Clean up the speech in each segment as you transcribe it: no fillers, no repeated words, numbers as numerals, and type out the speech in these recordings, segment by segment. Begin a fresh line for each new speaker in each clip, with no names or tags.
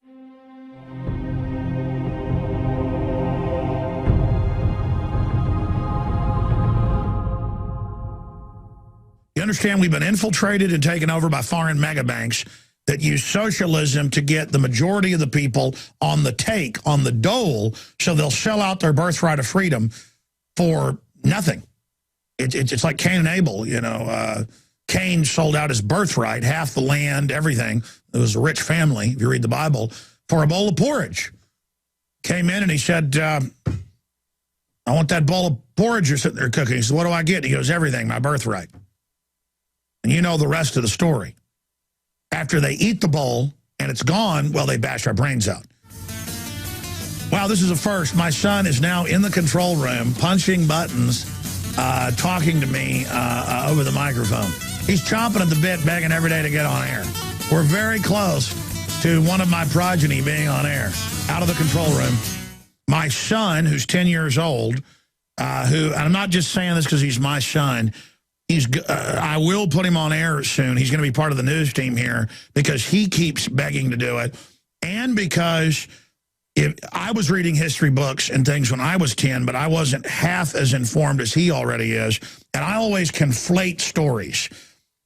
You understand we've been infiltrated and taken over by foreign mega banks that use socialism to get the majority of the people on the take, on the dole, so they'll sell out their birthright of freedom for nothing. It's like Cain and Abel, you know. Cain sold out his birthright, half the land, everything. It was a rich family, if you read the Bible, for a bowl of porridge. Came in and he said, I want that bowl of porridge you're sitting there cooking. He said, what do I get? He goes, everything, my birthright. And you know the rest of the story. After they eat the bowl and it's gone, well, they bash our brains out. Wow, this is a first. My son is now in the control room, punching buttons, talking to me over the microphone. He's chomping at the bit, begging every day to get on air. We're very close to one of my progeny being on air, out of the control room. My son, who's 10 years old, and I'm not just saying this because he's my son, I will put him on air soon. He's going to be part of the news team here because he keeps begging to do it. And because I was reading history books and things when I was 10, but I wasn't half as informed as he already is. And I always conflate stories.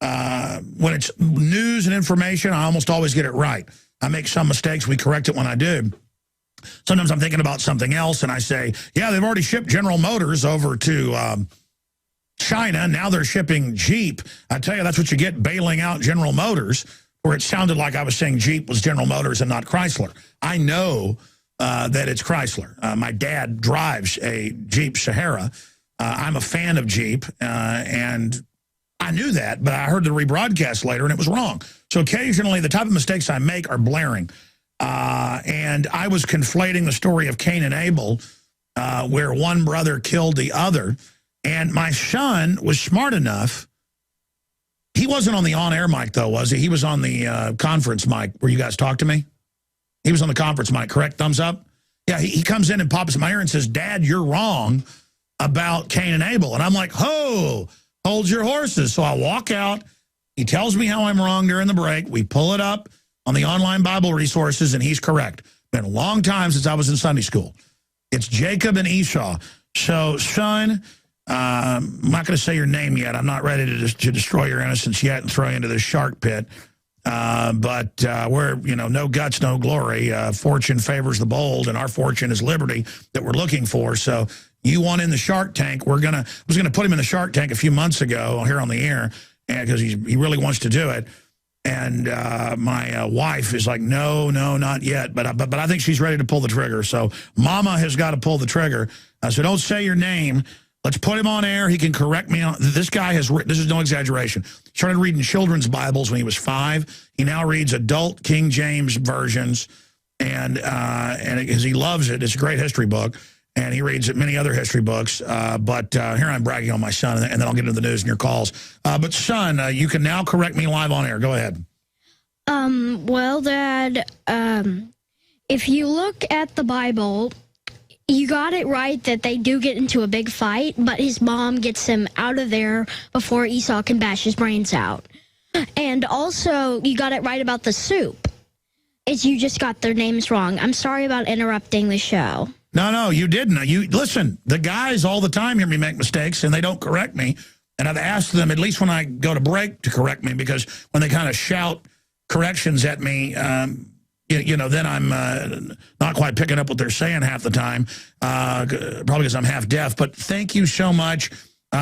When it's news and information, I almost always get it right. I make some mistakes. We correct it when I do. Sometimes I'm thinking about something else, and I say, yeah, they've already shipped General Motors over to China. Now they're shipping Jeep. I tell you, that's what you get bailing out General Motors, where it sounded like I was saying Jeep was General Motors and not Chrysler. I know that it's Chrysler. My dad drives a Jeep Sahara. I'm a fan of Jeep, and I knew that, but I heard the rebroadcast later, and it was wrong. So occasionally, the type of mistakes I make are blaring. And I was conflating the story of Cain and Abel, where one brother killed the other. And my son was smart enough. He wasn't on the on-air mic, though, was he? He was on the conference mic where you guys talk to me. He was on the conference mic, correct? Thumbs up? Yeah, he comes in and pops in my ear and says, Dad, you're wrong about Cain and Abel. And I'm like, ho, hold your horses. So I walk out. He tells me how I'm wrong during the break. We pull it up on the online Bible resources, and he's correct. Been a long time since I was in Sunday school. It's Jacob and Esau. So, son, I'm not going to say your name yet. I'm not ready to destroy your innocence yet and throw you into the shark pit. But we're, you know, no guts, no glory. Fortune favors the bold, and our fortune is liberty that we're looking for. So you want in the shark tank. I was going to put him in the shark tank a few months ago here on the air because he really wants to do it. And my wife is like, no, not yet. But I think she's ready to pull the trigger. So Mama has got to pull the trigger. So don't say your name. Let's put him on air. He can correct me. This guy has written, this is no exaggeration, started reading children's Bibles when he was 5. He now reads adult King James versions, and because he loves it. It's a great history book, and he reads many other history books. But here I'm bragging on my son, and then I'll get into the news and your calls. But son, you can now correct me live on air. Go ahead.
Well, Dad, if you look at the Bible, you got it right that they do get into a big fight, but his mom gets him out of there before Esau can bash his brains out. And also, you got it right about the soup. You just got their names wrong. I'm sorry about interrupting the show.
No, you didn't. Listen, the guys all the time hear me make mistakes, and they don't correct me. And I've asked them, at least when I go to break, to correct me, because when they kind of shout corrections at me, you know, then I'm not quite picking up what they're saying half the time, probably because I'm half deaf. But thank you so much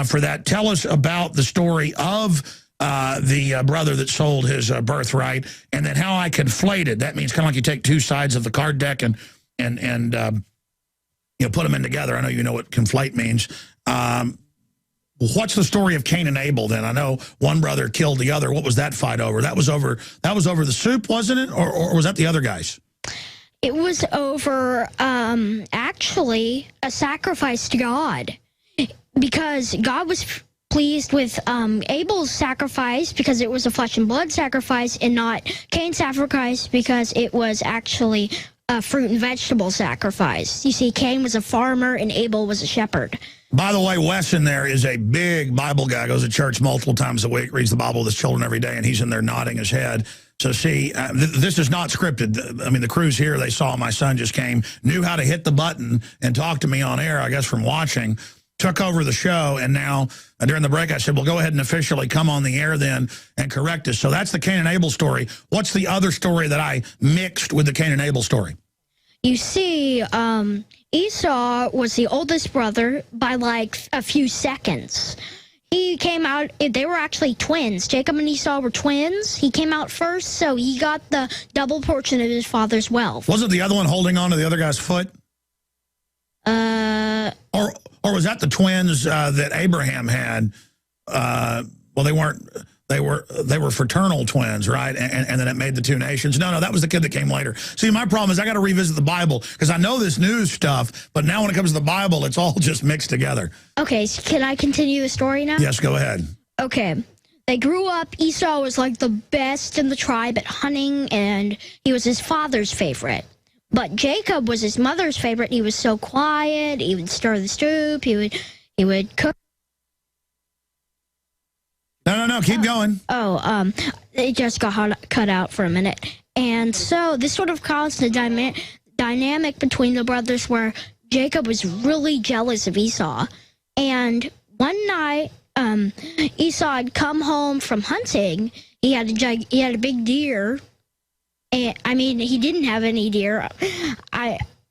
for that. Tell us about the story of the brother that sold his birthright, and then how I conflated. That means kind of like you take two sides of the card deck and you know, put them in together. I know you know what conflate means. What's the story of Cain and Abel then? I know one brother killed the other. What was that fight over? That was over the soup, wasn't it? Or was that the other guys?
It was over, actually, a sacrifice to God. Because God was pleased with Abel's sacrifice because it was a flesh and blood sacrifice, and not Cain's sacrifice because it was actually a fruit and vegetable sacrifice. You see, Cain was a farmer and Abel was a shepherd.
By the way, Wes in there is a big Bible guy, goes to church multiple times a week, reads the Bible with his children every day, and he's in there nodding his head. So see, this is not scripted. I mean, the crews here, they saw my son just came, knew how to hit the button and talk to me on air, I guess from watching, took over the show, and now during the break I said, well, go ahead and officially come on the air then and correct us. So that's the Cain and Abel story. What's the other story that I mixed with the Cain and Abel story?
You see, Esau was the oldest brother by like a few seconds. He came out, they were actually twins. Jacob and Esau were twins. He came out first, so he got the double portion of his father's wealth.
Wasn't the other one holding on to the other guy's foot? Or was that the twins that Abraham had? Well, they weren't. They were fraternal twins, right? And then it made the two nations. No, that was the kid that came later. See, my problem is I got to revisit the Bible because I know this news stuff, but now when it comes to the Bible, it's all just mixed together.
Okay, so can I continue the story now?
Yes, go ahead.
Okay. They grew up. Esau was like the best in the tribe at hunting, and he was his father's favorite. But Jacob was his mother's favorite. He was so quiet. He would stir the soup. He would cook.
No, keep going.
It just got cut out for a minute. And so this sort of caused a dynamic between the brothers where Jacob was really jealous of Esau. And one night, Esau had come home from hunting. He had a big deer. And, I mean, he didn't have any deer.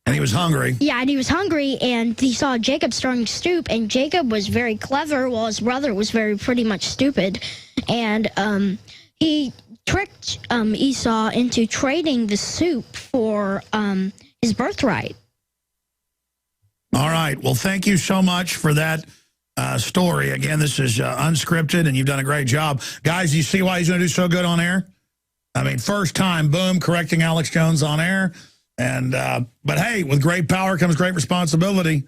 And he was hungry.
Yeah, and he was hungry, and he saw Jacob starting to stoop, and Jacob was very clever, while his brother was pretty much stupid. And he tricked Esau into trading the soup for his birthright.
All right. Well, thank you so much for that story. Again, this is unscripted, and you've done a great job. Guys, you see why he's going to do so good on air? I mean, first time, boom, correcting Alex Jones on air. And but hey, with great power comes great responsibility.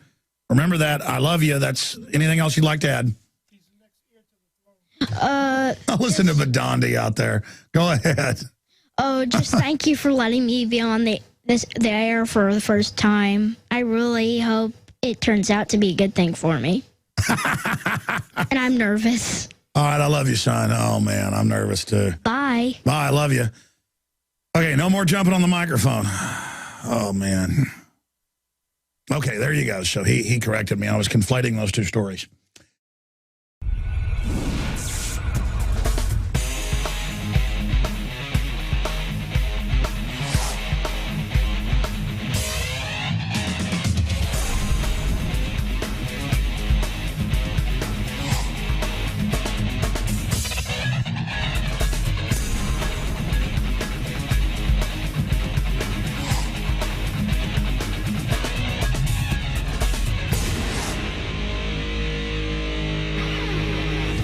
Remember that. I love you. That's anything else you'd like to add? I'll listen to Badandi out there. Go ahead.
Oh, just thank you for letting me be on the air for the first time. I really hope it turns out to be a good thing for me. And I'm nervous.
All right, I love you, son. Oh man, I'm nervous too.
Bye.
Bye, I love you. Okay, no more jumping on the microphone. Oh, man. Okay, there you go. So he corrected me. I was conflating those two stories.